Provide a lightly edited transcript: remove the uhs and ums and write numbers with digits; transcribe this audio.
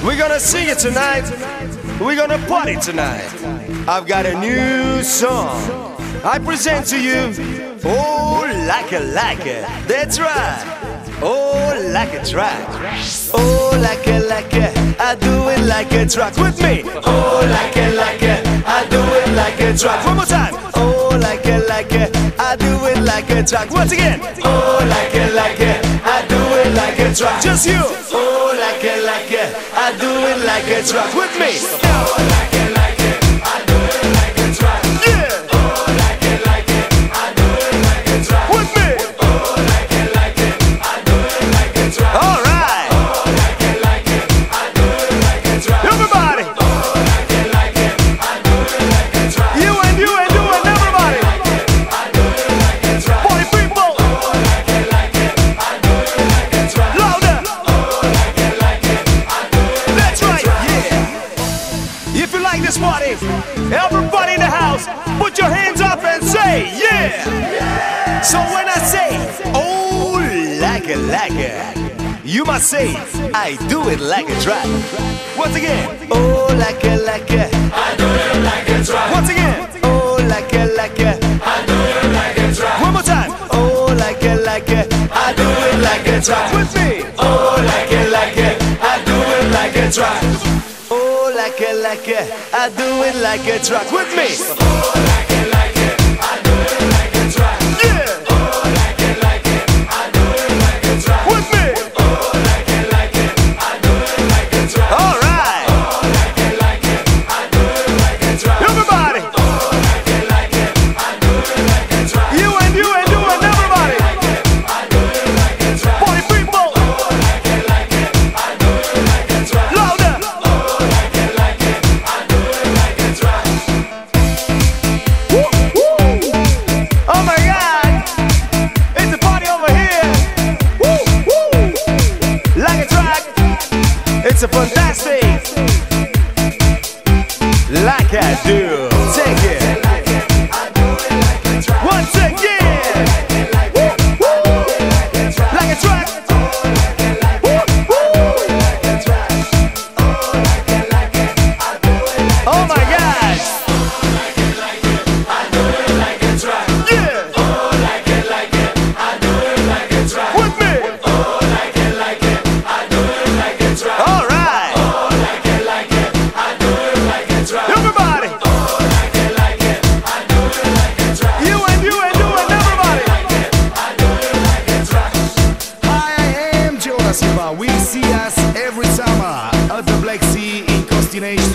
We're gonna sing it tonight. We're gonna party tonight. I've got a new song. I present to you. Oh, like it. That's right. Oh, like a track. Oh, like it. I do it like a track. With me. Oh, like it. I do it like a track. One more time. Oh, like it. I do it like a track. Once again. Oh, like it. I do it like a track. Just you. Oh, like it. I do it like a track. With me. Oh, like it. I do it like a track. Yeah. Oh, like it. I do it like a track. With me. Oh, like it. I do it like a track. All right. Oh, like it. I do it like a track. Everybody. Oh, like it. I do it like a track. You and everybody. I do it like a track. Party people. Oh, like it. I do it like a track. Louder. Oh, like it. I do it. That's right. Yeah. If you like this party, everybody in the house, put your hands up and say yeah. So when I say oh like it, you must say I do it like a track. Once again, oh like it, I do it like a track. Once again, oh like it, I do it like a track. One more time, oh like it, I do it like a track. With me, oh like it, I do it like a track. Oh like it, I do it like a track. With me, oh like it, I do it like a track. Yeah. Oh like it, I do it like a track. With me, oh like it, I do it like a track. All right. Oh like it, I do it like a track. Everybody. Oh like it, I do it like a track. You and everybody. I do it like a track. Party people. Oh like it, I do it like a track. Louder. Oh like it, I do it like a track. Woo, woo. Oh my God, it's a party over here. Woo, woo. Like a track, it's a fantastic. Like I do, take it. Once again. Woo, woo. Like a track. Woo, woo. Oh my God. Yeah. With me. All right. Everybody. You and everybody. Hi, I am Jonas Silva. We see us every summer at the Black Sea in Costination.